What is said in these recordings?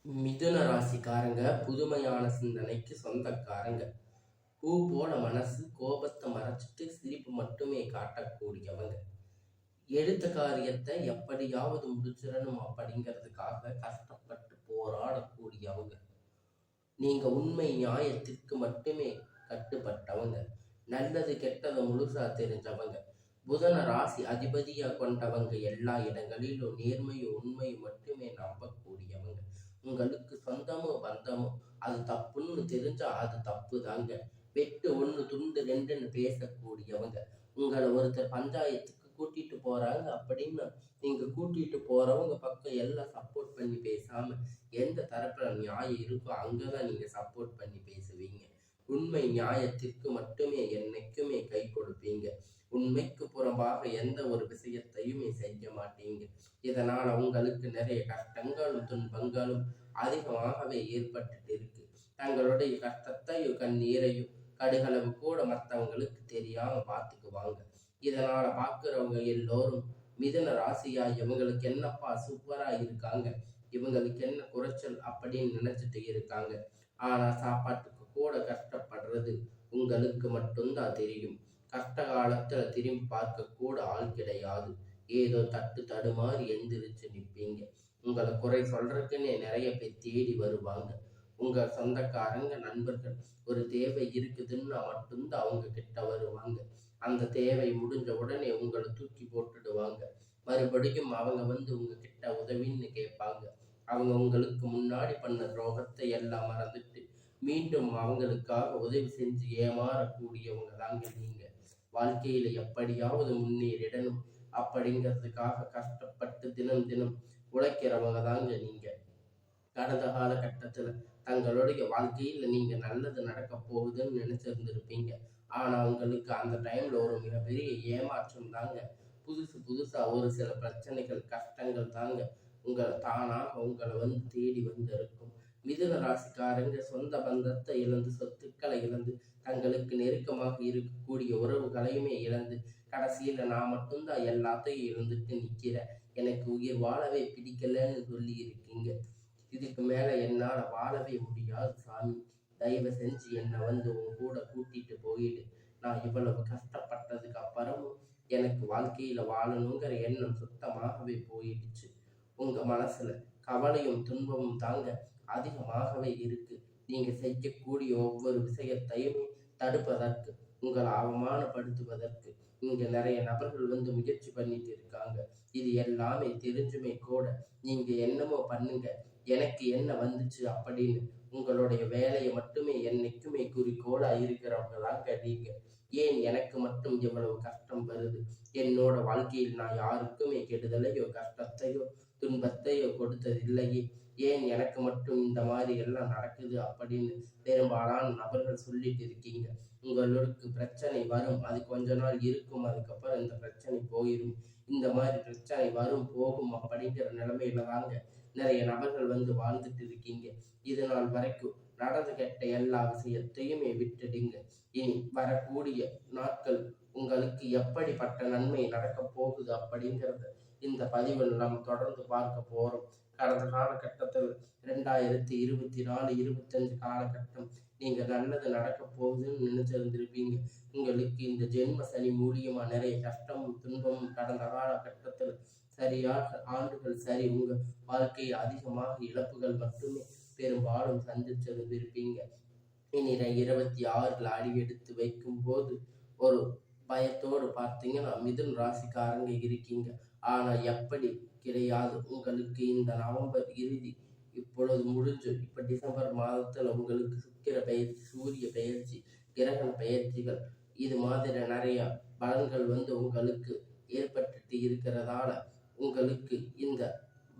மிதுன ராசிக்காரங்க புதுமையான சிந்தனைக்கு சொந்தக்காரங்க. பூ போல மனசு, கோபத்தை மறைச்சிட்டு சிரிப்பு மட்டுமே காட்டக்கூடியவங்க. எடுத்த காரியத்தை எப்படியாவது முடிச்சிடணும் அப்படிங்கிறதுக்காக கஷ்டப்பட்டு போராடக்கூடியவங்க. நீங்க உண்மை நியாயத்திற்கு மட்டுமே கட்டுப்பட்டவங்க. நல்லது கெட்டதை முழுசா தெரிஞ்சவங்க. புதன ராசி அதிபதியா கொண்டவங்க. எல்லா இடங்களிலும் நேர்மையும் உண்மையும் மட்டுமே நம்பக்கூடியவங்க. உங்களுக்கு சொந்தமோ பந்தமோ அது தப்புன்னு தெரிஞ்சா அது தப்பு தாங்க. வெட்டு ஒன்று துண்டு ரெண்டுன்னு பேசக்கூடியவங்க. உங்களை ஒருத்தர் பஞ்சாயத்துக்கு கூட்டிட்டு போறாங்க அப்படின்னு நீங்க கூட்டிட்டு போறவங்க பக்கம் எல்லாம் சப்போர்ட் பண்ணி பேசாம எந்த தரப்புல நியாயம் இருக்கோ அங்கதான் நீங்க சப்போர்ட் பண்ணி பேசுவீங்க. உண்மை நியாயத்திற்கு மட்டுமே என்னைக்குமே கை கொடுப்பீங்க. உண்மைக்கு புறம்பாக எந்த ஒரு விஷயத்தையுமே செய்ய மாட்டீங்க. இதனால உங்களுக்கு நிறைய கஷ்டங்களும் துன்பங்களும் அதிகமாகவே ஏற்பட்டு இருக்கு. தங்களுடைய கஷ்டத்தையும் கண்ணீரையும் கடுகளவு கூட மற்றவங்களுக்கு தெரியாம பார்த்துக்குவாங்க. இதனால பார்க்குறவங்க எல்லோரும் மிதுன ராசியா இவங்களுக்கு என்னப்பா சூப்பரா இருக்காங்க, இவங்களுக்கு என்ன குறைச்சல் அப்படின்னு நினைச்சிட்டு இருக்காங்க. ஆனா சாப்பாட்டுக்கு கூட கஷ்டப்படுறது உங்களுக்கு மட்டும்தான் தெரியும். கஷ்ட காலத்துல திரும்பி பார்க்க கூட ஆள் கிடையாது. ஏதோ தட்டு தடுமாறி எந்திரிச்சு நிற்பீங்க. உங்களை குறை சொல்றதுக்குன்னே நிறைய பேர் தேடி வருவாங்க. உங்க சொந்தக்காரங்க நண்பர்கள் ஒரு தேவை இருக்குதுன்னா மட்டும்தான் அவங்க கிட்ட வருவாங்க. அந்த தேவை முடிஞ்ச உடனே உங்களை தூக்கி போட்டுடுவாங்க. மறுபடியும் அவங்க வந்து உங்ககிட்ட உதவின்னு கேட்பாங்க. அவங்க உங்களுக்கு முன்னாடி பண்ண துரோகத்தை எல்லாம் மறந்துட்டு மீண்டும் அவங்களுக்காக உதவி செஞ்சு ஏமாறக்கூடியவங்க தாங்க நீங்க. வாழ்க்கையில எப்படியாவது முன்னேறிடணும் அப்படிங்கிறதுக்காக கஷ்டப்பட்டு தினம் தினம் உழைக்கிறவங்க தாங்க நீங்க. கடந்த காலகட்டத்துல தங்களுடைய வாழ்க்கையில நீங்க நல்லது நடக்க போகுதுன்னு நினைச்சிருந்திருப்பீங்க. ஆனா உங்களுக்கு அந்த டைம்ல ஒரு மிகப்பெரிய ஏமாற்றம் தாங்க. புதுசா ஒரு சில பிரச்சனைகள் கஷ்டங்கள் தாங்க உங்களை வந்து தேடி வந்திருக்கும். மிதுன ராசிக்காரங்க சொந்த பந்தத்தை இழந்து, சொத்துக்களை இழந்து, தங்களுக்கு நெருக்கமாக இருக்கக்கூடிய உறவுகளையுமே இழந்து, கடைசியில நான் மட்டும்தான் எல்லாத்தையும் இழந்துட்டு நிக்கிறேன், எனக்கு உயிர் வாழவே பிடிக்கலன்னு சொல்லி இருக்கீங்க. இதுக்கு மேல என்னால வாழவே முடியாது சாமி, தயவு செஞ்சு என்னை வந்து உன் கூட கூட்டிட்டு போயிடு. நான் இவ்வளவு கஷ்டப்பட்டதுக்கு அப்புறமும் எனக்கு வாழ்க்கையில வாழணுங்கிற எண்ணம் சுத்தமாகவே போயிடுச்சு. உங்க மனசுல கவலையும் துன்பமும் தாங்க அதிகமாகவே இருக்கு. நீங்க செய்யக்கூடிய ஒவ்வொரு விஷயத்தையுமே தடுப்பதற்கு, உங்களை அவமானப்படுத்துவதற்கு இங்க நிறைய நபர்கள் வந்து முயற்சி பண்ணிட்டு இருக்காங்க. இது எல்லாமே தெரிஞ்சுமே கூட நீங்க என்னமோ பண்ணுங்க, எனக்கு என்ன வந்துச்சு அப்படின்னு உங்களுடைய வேலையை மட்டுமே என்னைக்குமே குறிக்கோளா இருக்கிறவங்க தாங்க நீங்க. ஏன் எனக்கு மட்டும் இவ்வளவு கஷ்டம் வருது? என்னோட வாழ்க்கையில் நான் யாருக்குமே கெடுதலையோ கஷ்டத்தையோ துன்பத்தையோ கொடுத்தது இல்லையே, ஏன் எனக்கு மட்டும் இந்த மாதிரி எல்லாம் நடக்குது அப்படின்னு பெரும்பாலான நபர்கள் சொல்லிட்டு இருக்கீங்க. உங்களுக்கு பிரச்சனை வரும், அது கொஞ்ச நாள் இருக்கும், அதுக்கப்புறம் இந்த பிரச்சனை போயிடும். இந்த மாதிரி பிரச்சனை வரும் போகும் அப்படிங்கிற நிலைமையில தாங்க நிறைய நபர்கள் வந்து வாழ்ந்துட்டு இருக்கீங்க. இது நாள் வரைக்கும் நடந்து கெட்ட எல்லா விஷயத்தையுமே விட்டுடுங்க. இனி வரக்கூடிய நாட்கள் உங்களுக்கு எப்படிப்பட்ட நன்மை நடக்க போகுது அப்படிங்கிறத இந்த பதிவில் நாம் தொடர்ந்து பார்க்க போறோம். கடந்த காலகட்டத்தில் 2024 25 காலகட்டம் நீங்க நல்லது நடக்க போகுதுன்னு நினைச்சிருந்திருப்பீங்க. உங்களுக்கு இந்த ஜென்ம சனி மூலியமா நிறைய கஷ்டமும் துன்பமும் கடந்த காலகட்டத்தில் சரியாக ஆண்டுகள் சரி உங்க வாழ்க்கையில் அதிகமாக இழப்புகள் மட்டுமே பெரும்பாலும் சந்திச்சிருந்திருப்பீங்க. இனி 26 அடி எடுத்து வைக்கும் போது ஒரு பயத்தோடு பார்த்தீங்கன்னா மிதுன் ராசிக்காரங்க இருக்கீங்க. ஆனா எப்படி கிடையாது, உங்களுக்கு இந்த நவம்பர் இறுதி இப்பொழுது முடிஞ்சு இப்ப டிசம்பர் மாதத்துல உங்களுக்கு சுக்கிர பயிற்சி, சூரிய பயிற்சி, கிரகண பயிற்சிகள் இது மாதிரி நிறைய பலன்கள் வந்து உங்களுக்கு ஏற்பட்டு இருக்கிறதால உங்களுக்கு இந்த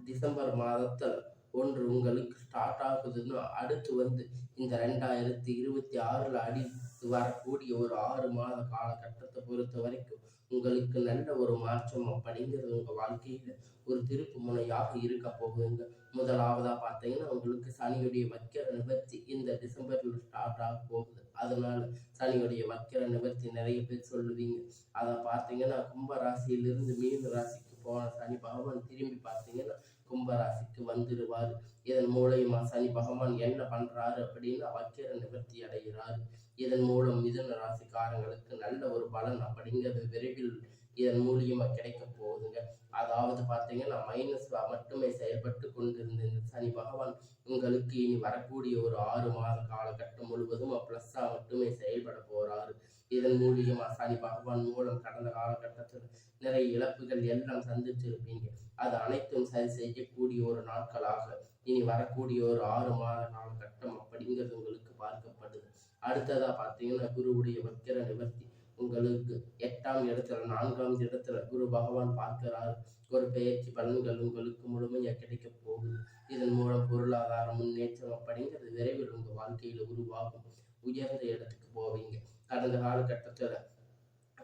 டிசம்பர் மாதத்துல ஒன்று உங்களுக்கு ஸ்டார்ட் ஆகுதுன்னா அடுத்து வந்து இந்த 2026 அடித்து வரக்கூடிய ஒரு 6 மாத காலகட்டத்தை பொறுத்த வரைக்கும் உங்களுக்கு நல்ல ஒரு மாற்றம் அப்படிங்கிறது உங்க வாழ்க்கையில ஒரு திருப்பு முனையாக இருக்க போகுதுங்க. முதலாவதா பார்த்தீங்கன்னா உங்களுக்கு சனியுடைய வக்கிர நிவர்த்தி இந்த டிசம்பர்ல ஸ்டார்ட் ஆக போகுது. அதனால சனியுடைய வக்கிர நிவர்த்தி நிறைய பேர் சொல்லுவீங்க. அதை பார்த்தீங்கன்னா கும்ப ராசியிலிருந்து மீன ராசிக்கு போன சனி பகவான் திரும்பி பார்த்தீங்கன்னா கும்பராசிக்கு வந்துடுவார். இதன் மூலயமா சனி பகவான் என்ன பண்றாரு அப்படின்னு வக்கிர நிவர்த்தி அடைகிறாரு. இதன் மூலம் மிதுன ராசிக்காரங்களுக்கு நல்ல ஒரு பலன் அப்படிங்கிறது விரைவில் இதன் மூலியமா கிடைக்க போகுதுங்க. அதாவது பார்த்தீங்கன்னா மைனஸ் மட்டுமே செயல்பட்டு கொண்டிருந்த இந்த சனி பகவான் உங்களுக்கு இனி வரக்கூடிய ஒரு 6 மாத காலகட்டம் முழுவதும் ப்ளஸ்ஸா மட்டுமே செயல்பட போறாரு. இதன் மூலியமா சனி பகவான் மூலம் கடந்த காலகட்டத்தில் நிறைய இழப்புகள் எல்லாம் சந்திச்சிருப்பீங்க. அது அனைத்தும் சரி செய்யக்கூடிய ஒரு நாட்களாக இனி வரக்கூடிய ஒரு 6 மாத காலகட்டம் அப்படிங்கிறது உங்களுக்கு பார்க்கப்படுது. அடுத்ததா பார்த்தீங்கன்னா குருவுடைய வக்கிர நிவர்த்தி உங்களுக்கு 8ஆம் இடத்துல 4ஆம் இடத்துல குரு பகவான் பார்க்கிறார். ஒரு பெயர்ச்சி பலன்கள் உங்களுக்கு முழுமையாக கிடைக்க போகுது. இதன் மூலம் பொருளாதார முன்னேற்றம் அப்படிங்கிறது விரைவில் உங்க வாழ்க்கையில உருவாகும். உயர்ந்த இடத்துக்கு போவீங்க. கடந்த காலகட்டத்துல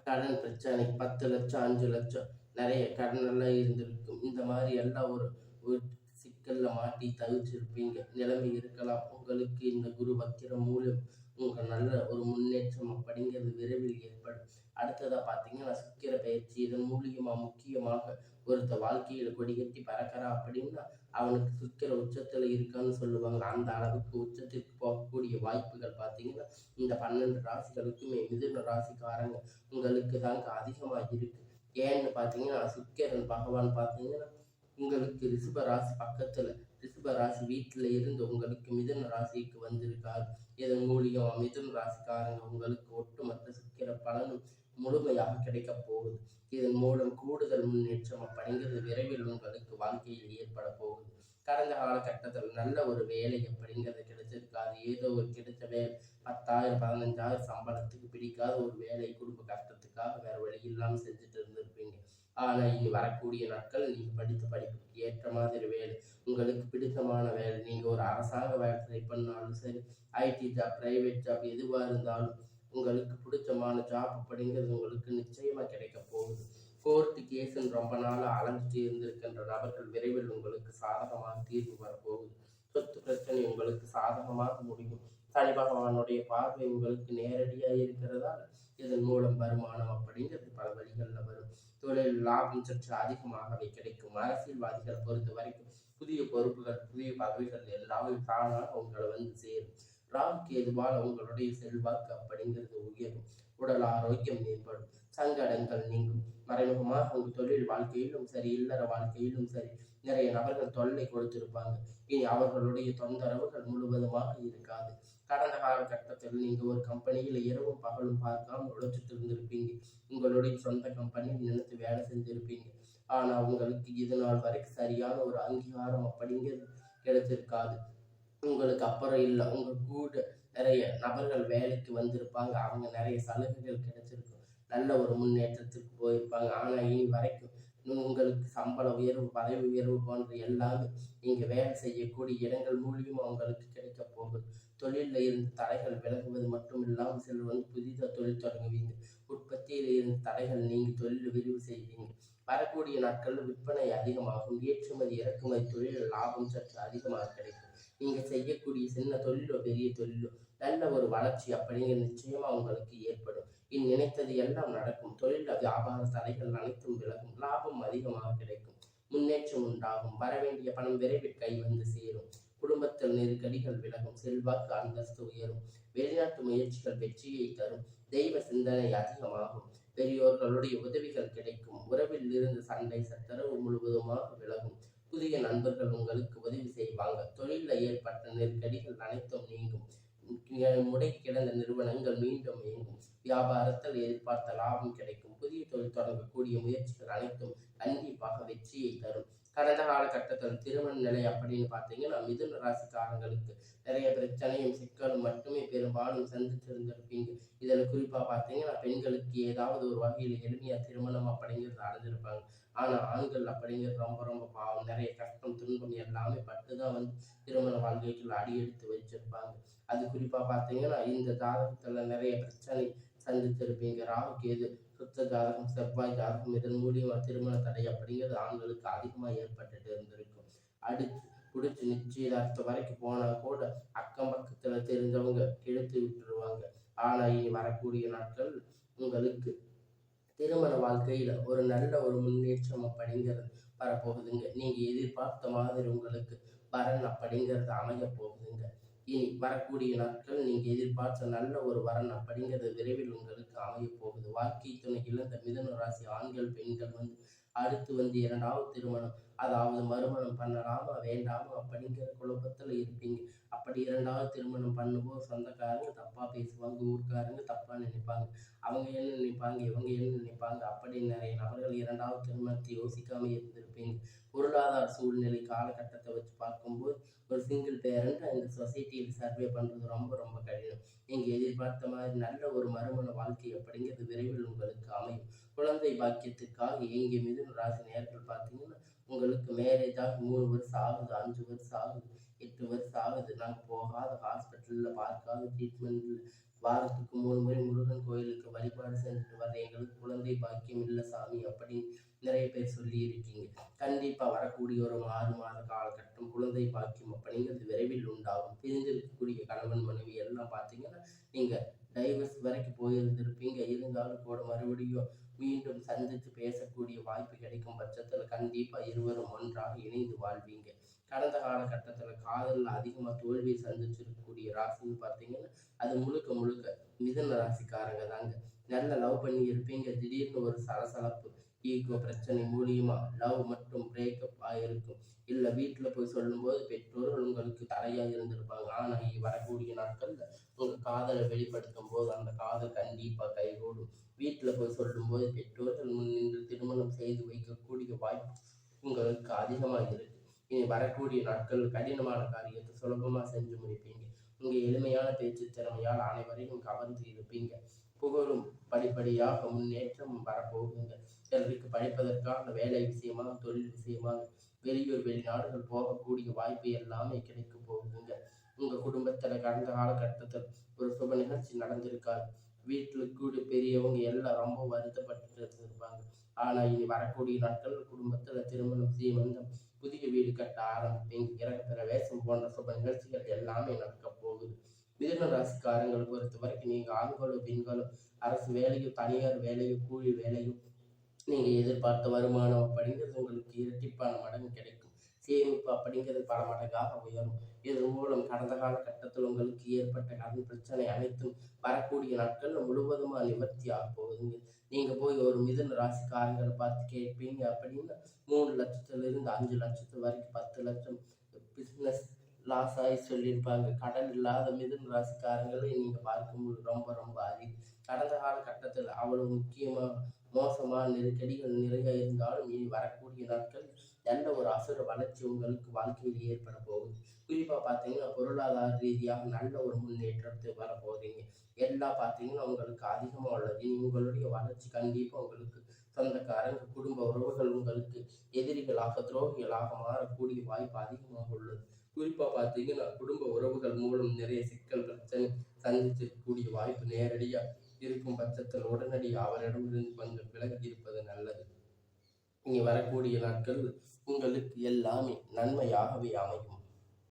கடன் பிரச்சனை 10 லட்சம் 5 லட்சம் நிறைய கடன் எல்லாம் இருந்திருக்கும். இந்த மாதிரி எல்லாம் ஒரு சிக்கல்ல மாட்டி தவிச்சிருப்பீங்க. நிலைமை இருக்கலாம். உங்களுக்கு இந்த குரு வக்கிரம் மூலம் உங்க நல்ல ஒரு முன்னேற்றம் அப்படிங்கிறது விரைவில் ஏற்படும். அடுத்ததா பார்த்தீங்கன்னா சுக்கிர பயிற்சி. இதன் மூலியமா முக்கியமாக ஒருத்த வாழ்க்கையில கொடிகட்டி பறக்கிறா அப்படின்னா அவனுக்கு சுக்கிர உச்சத்துல இருக்கான்னு சொல்லுவாங்க. அந்த அளவுக்கு உச்சத்திற்கு போகக்கூடிய வாய்ப்புகள் பார்த்தீங்கன்னா இந்த 12 ராசிகளுக்குமே மிதுன ராசிக்காரங்க உங்களுக்கு தாங்க அதிகமாக இருக்கு. ஏன்னு பார்த்தீங்கன்னா சுக்கிரன் பகவான் பார்த்தீங்கன்னா உங்களுக்கு ரிஷப ராசி பக்கத்துல ரிஷப ராசி வீட்டுல இருந்து உங்களுக்கு மிதுன ராசிக்கு வந்திருக்காரு. இதன் மூலியமா மிதுன ராசிக்காரங்க உங்களுக்கு ஒட்டுமொத்த சுக்கிர பலனும் முழுமையாக கிடைக்க போகுது. இதன் மூலம் கூடுதல் முன்னேற்றம் அப்படிங்கிறது விரைவில் உங்களுக்கு வாழ்க்கையில் ஏற்பட போகுது. கடந்த காலகட்டத்தில் நல்ல ஒரு வேலை அப்படிங்கிறது கிடைச்சிருக்காது. ஏதோ ஒரு கிடைச்ச வேலை 10,000 15,000 சம்பளத்துக்கு பிடிக்காத ஒரு வேலை குடும்ப கஷ்டத்துக்காக வேற வழி இல்லாமல் செஞ்சுட்டு இருந்திருப்பீங்க. ஆனா இனி வரக்கூடிய நாட்கள் நீங்க படித்த படிப்புக்கு ஏற்ற மாதிரி வேலை, உங்களுக்கு பிடித்தமான வேலை, நீங்க ஒரு அரசாங்க வேலை ட்ரை பண்ணாலும் சரி, ஐடி ஜாப், பிரைவேட் ஜாப் எதுவா இருந்தாலும் உங்களுக்கு பிடிச்சமான ஜாப் அப்படிங்கிறது உங்களுக்கு நிச்சயமா கிடைக்க போகுது. கோர்ட்டு கேஸ்ன்னு ரொம்ப நாளா அலைஞ்சிட்டு இருந்திருக்கின்ற நபர்கள் விரைவில் உங்களுக்கு சாதகமாக தீர்வு வரப்போகுது. சொத்து பிரச்சனை உங்களுக்கு சாதகமாக முடியும். சனி பகவானுடைய பார்வை உங்களுக்கு நேரடியாக இருக்கிறதால் இதன் மூலம் வருமானம் அப்படிங்கிறது பல வழிகளில் வரும். தொழில் லாபம் சற்று அதிகமாகவே கிடைக்கும். அரசியல்வாதிகளை பொறுத்த வரைக்கும் புதிய பொறுப்புகள், புதிய பதவிகள் எல்லாமே தானாக உங்களை வந்து சேரும். ராகுக்கு எதுவால உங்களுடைய செல்வாக்கு அப்படிங்கிறது உயரும். உடல் ஆரோக்கியம் மேம்படும். சங்கடங்கள் நீங்கும். மறைமுகமாக உங்க தொழில் வாழ்க்கையிலும் சரி, இல்லற வாழ்க்கையிலும் சரி, நிறைய நபர்கள் தொல்லை கொடுத்திருப்பாங்க. இனி அவர்களுடைய தொந்தரவுகள் முழுவதுமாக இருக்காது. கடந்த காலகட்டத்தில் நீங்க ஒரு கம்பெனியில இரவும் பகலும் பார்க்காம உழைச்சிட்டு இருந்திருப்பீங்க. உங்களுடைய சொந்த கம்பெனியில் நினைத்து வேலை செஞ்சிருப்பீங்க. ஆனா உங்களுக்கு இது நாள் வரைக்கும் சரியான ஒரு அங்கீகாரம் அப்படிங்கிறது கிடைச்சிருக்காது. உங்களுக்கு அப்புறம் இல்லை, உங்க கூட நிறைய நபர்கள் வேலைக்கு வந்திருப்பாங்க. அவங்க நிறைய சலுகைகள் கிடைச்சிருக்கும். நல்ல ஒரு முன்னேற்றத்திற்கு போயிருப்பாங்க. ஆனா இனி வரைக்கும் உங்களுக்கு சம்பள உயர்வு, பதவி உயர்வு போன்ற எல்லாமே நீங்க வேலை செய்யக்கூடிய இடங்கள் மூலியமா உங்களுக்கு கிடைக்க போகுது. தொழிலில் இருந்து தடைகள் விலகுவது மட்டும் இல்லாமல் சிலர் வந்து புதிதாக தொழில் தொடங்குவீங்க. உற்பத்தியில் இருந்து தடைகள் நீங்கி தொழில் விரிவு செய்வீங்க. வரக்கூடிய நாட்களில் விற்பனை அதிகமாகும். ஏற்றுமதி இறக்குமதி தொழில் லாபம் சற்று அதிகமாக கிடைக்கும். நீங்க செய்யக்கூடிய சின்ன தொழிலோ பெரிய தொழிலோ நல்ல ஒரு வளர்ச்சி அப்படிங்கிற நிச்சயமா உங்களுக்கு ஏற்படும். நினைத்தது எல்லாம் நடக்கும். தொழில் வியாபார தடைகள் அனைத்தும் விலகும். லாபம் அதிகமாக கிடைக்கும். முன்னேற்றம் உண்டாகும். வரவேண்டிய பணம் விரைவில் கை வந்து சேரும். குடும்பத்தில் நெருக்கடிகள் விலகும். செல்வாக்கு அந்தஸ்து உயரும். வெளிநாட்டு முயற்சிகள் வெற்றியை தரும். தெய்வ சிந்தனை அதிகமாகும். பெரியோர்களுடைய உதவிகள் கிடைக்கும். உறவில் இருந்து சண்டை சச்சரவு முழுவதுமாக விலகும். புதிய நண்பர்கள் உங்களுக்கு உதவி செய்வாங்க. தொழிலில் ஏற்பட்ட நெருக்கடிகள் அனைத்தும் நீங்கும். முடை கிடந்த நிறுவனங்கள் மீண்டும் இயங்கும். வியாபாரத்தில் எதிர்பார்த்த லாபம் கிடைக்கும். புதிய தொழில் தொடங்கக்கூடிய முயற்சிகள் அனைத்தும் கண்டிப்பாக வெற்றியை தரும். கடந்த காலகட்டத்தில் திருமண நிலை அப்படின்னு பார்த்தீங்கன்னா மிதுன ராசிக்காரங்களுக்கு நிறைய பிரச்சனையும் சிக்கலும் மட்டுமே பெரும்பாலும் சந்திச்சிருந்திருப்பீங்க. இதில் குறிப்பாக பார்த்தீங்கன்னா பெண்களுக்கு ஏதாவது ஒரு வகையில் எளிமையாக திருமணம் அப்படிங்கிறது அடைஞ்சிருப்பாங்க. ஆனால் ஆண்கள் அப்படிங்கிறது ரொம்ப ரொம்ப பாவம். நிறைய கஷ்டம் துன்பம் எல்லாமே பட்டுதான் வந்து திருமண வாழ்க்கைக்குள்ள அடியெடுத்து வச்சிருப்பாங்க. அது குறிப்பாக பார்த்தீங்கன்னா இந்த ஜாதகத்துல நிறைய பிரச்சனை சந்தித்திருப்பீங்க. ராகு கேது சுத்த ஜாதகம், செவ்வாய் ஜாதகம் இதன் மூலியமா திருமண தடை அப்படிங்கிறது ஆண்களுக்கு அதிகமாக ஏற்பட்டுட்டு இருந்திருக்கும். அடுத்து பிடிச்சி நிச்சயதார்த்தம் வரைக்கும் போனா கூட அக்கம் பக்கத்துல தெரிஞ்சவங்க கெடுத்து விட்டுருவாங்க. ஆனா இனி வரக்கூடிய நாட்கள் உங்களுக்கு திருமண வாழ்க்கையில ஒரு நல்ல ஒரு முன்னேற்றம் அப்படிங்கிறது வரப்போகுதுங்க. நீங்க எதிர்பார்த்த மாதிரி உங்களுக்கு வரன் அப்படிங்கிறது அமைய போகுதுங்க. இனி வரக்கூடிய நாட்கள் நீங்க எதிர்பார்த்த நல்ல ஒரு வரன் அப்படிங்கிறது விரைவில் உங்களுக்கு அமைய போகுது. வாழ்க்கை துணை இழந்த மிதுன ராசி ஆண்கள் பெண்கள் அடுத்து இரண்டாவது திருமணம், அதாவது மறுமணம் பண்ணலாமா வேண்டாமா அப்படிங்கிற குழப்பத்துல இருப்பீங்க. அப்படி இரண்டாவது திருமணம் பண்ணும்போது சொந்தக்காரங்க தப்பா பேசுவாங்க, ஊர்க்காரங்க தப்பா நினைப்பாங்க, அவங்க என்ன நினைப்பாங்க, இவங்க என்ன நினைப்பாங்க அப்படி நிறைய நபர்கள் இரண்டாவது திருமணத்தை யோசிக்காம இருந்திருப்பீங்க. பொருளாதார சூழ்நிலை காலகட்டத்தை வச்சு பார்க்கும்போது ஒரு சிங்கிள் பேரண்ட் இந்த சொசைட்டியில் சர்வே பண்ணுறது ரொம்ப ரொம்ப கடினம். நீங்கள் எதிர்பார்த்த மாதிரி நல்ல ஒரு மறுமண வாழ்க்கை அப்படிங்கிறது விரைவில் உங்களுக்கு அமையும். குழந்தை பாக்கியத்துக்காக ஏங்கிய மிதுன ராசி நேர்கள் பார்த்தீங்கன்னா உங்களுக்கு மேரேஜ் ஆகி 3 வருஷம் ஆகுது, 5 வருஷம் ஆகுது, 8 வருஷம் ஆகுது, நாங்கள் போகாத ஹாஸ்பிட்டலில் பார்க்காத ட்ரீட்மெண்ட்டில் வாரத்துக்கு 3 முறை முருகன் கோயிலுக்கு வழிபாடு செஞ்சுட்டு வர எங்களுக்கு குழந்தை பாக்கியம் இல்லை சாமி அப்படின்னு நிறைய பேர் சொல்லி இருக்கீங்க. கண்டிப்பாக வரக்கூடிய ஒரு 6 மாத காலகட்டம் குழந்தை பாக்கியம் அப்படிங்கிறது விரைவில் உண்டாகும். பிரிந்திருக்கக்கூடிய கணவன் மனைவி எல்லாம் பார்த்தீங்கன்னா நீங்கள் டைவர்ஸ் வரைக்கும் போயிருந்திருப்பீங்க. இருந்தாலும் கூட மறுபடியும் மீண்டும் சந்தித்து பேசக்கூடிய வாய்ப்பு கிடைக்கும் பட்சத்தில் கண்டிப்பாக இருவரும் ஒன்றாக இணைந்து வாழ்வீங்க. கடந்த காலகட்டத்தில் காதலில் அதிகமாக தோல்வியை சந்திச்சிருக்கக்கூடிய ராசின்னு பார்த்தீங்கன்னா அது முழுக்க முழுக்க மிதுன ராசிக்காரங்க தாங்க. நல்ல லவ் பண்ணி இருப்பீங்க, திடீர்னு ஒரு சலசலப்பு ஈகோ பிரச்சனை மூலியமா லவ் மற்றும் பிரேக்கப் ஆகிருக்கும். இல்லை வீட்டில் போய் சொல்லும்போது பெற்றோர்கள் உங்களுக்கு தடையாக இருந்திருப்பாங்க. ஆனால் இனி வரக்கூடிய நாட்களில் உங்கள் காதலை வெளிப்படுத்தும் போது அந்த காதல் கண்டிப்பாக கைகூடும். வீட்டில் போய் சொல்லும்போது பெற்றோர்கள் முன் நின்று திருமணம் செய்து வைக்கக்கூடிய வாய்ப்பு உங்களுக்கு அதிகமாக இருக்கு. இனி வரக்கூடிய நாட்கள் கடினமான காரியத்தை சுலபமாக செஞ்சு முடிப்பீங்க. உங்கள் எளிமையான பேச்சு திறமையால் அனைவரையும் கவர்ந்து இருப்பீங்க. புகழும் படிப்படியாக முன்னேற்றம் வரப்போகுங்க. சிலருக்கு படிப்பதற்கான வேலை விஷயமாக தொழில் விஷயமாக வெளியூர் வெளிநாடுகள் போகக்கூடிய வாய்ப்பு எல்லாமே கிடைக்க போகுதுங்க. உங்கள் குடும்பத்தில் கடந்த காலகட்டத்தில் ஒரு சுப நிகழ்ச்சி நடந்திருக்காது. வீட்டில் கூடி பெரியவங்க எல்லாம் ரொம்ப வருத்தப்பட்டு இருந்திருப்பாங்க. ஆனால் இனி வரக்கூடிய நாட்கள் குடும்பத்தில் திருமணம், சீமந்தம், புதிய வீடு கட்ட ஆரம்பிப்பீங்க. இறக்குற வேஷம் போன்ற சுப நிகழ்ச்சிகள் எல்லாமே நடக்க போகுது. மிதுன ராசிக்காரங்களை பொறுத்த வரைக்கும் நீங்கள் ஆண்களோ பெண்களோ அரசு வேலையோ தனியார் வேலையோ கூலி வேலையோ நீங்கள் எதிர்பார்த்த வருமானம் அப்படிங்கிறது உங்களுக்கு இரட்டிப்பான மடங்கு கிடைக்கும். சேமிப்பு அப்படிங்கிறது பல மடங்காக உயரும். இதன் மூலம் கடந்த காலகட்டத்தில் உங்களுக்கு ஏற்பட்ட கடன் பிரச்சனை அனைத்தும் வரக்கூடிய நாட்கள்ல முழுவதுமா நிவர்த்தி ஆக போகுதுங்க. நீங்க போய் ஒரு மிதுன ராசிக்காரங்களை பார்த்து கேட்பீங்க அப்படின்னா 3 லட்சத்திலிருந்து 5 லட்சத்து வரைக்கும் 10 லட்சம் பிஸ்னஸ் லாஸ் ஆகி சொல்லியிருப்பாங்க. கடன் இல்லாத மிதுன ராசிக்காரங்களை நீங்க பார்க்கும்போது ரொம்ப ரொம்ப அதிகம். கடந்த காலகட்டத்தில் அவ்வளவு முக்கியமாக மோசமான நெருக்கடிகள் நிறைய இருந்தாலும் இனி வரக்கூடிய நாட்கள் நல்ல ஒரு அசுர வளர்ச்சி உங்களுக்கு வாழ்க்கையில் ஏற்பட போகுது. குறிப்பாக பார்த்தீங்கன்னா பொருளாதார ரீதியாக நல்ல ஒரு முன்னேற்றத்தை வர போகிறீங்க. எல்லாம் பார்த்தீங்கன்னா உங்களுக்கு அதிகமாக உள்ளது. இனி உங்களுடைய வளர்ச்சி கண்டிப்பாக உங்களுக்கு சொந்தக்காரங்க குடும்ப உறவுகள் உங்களுக்கு எதிரிகளாக துரோகிகளாக மாறக்கூடிய வாய்ப்பு அதிகமாக உள்ளது. குறிப்பாக பார்த்தீங்கன்னா குடும்ப உறவுகள் மூலம் நிறைய சிக்கல் பிரச்சனை சந்திச்சிருக்கக்கூடிய வாய்ப்பு நேரடியாக இருக்கும் பட்சத்தில் உடனடியாக அவரிடமிருந்து கொஞ்சம் விலகி இருப்பது நல்லது. இனி வரக்கூடிய நாட்கள் உங்களுக்கு எல்லாமே நன்மையாகவே அமையும்.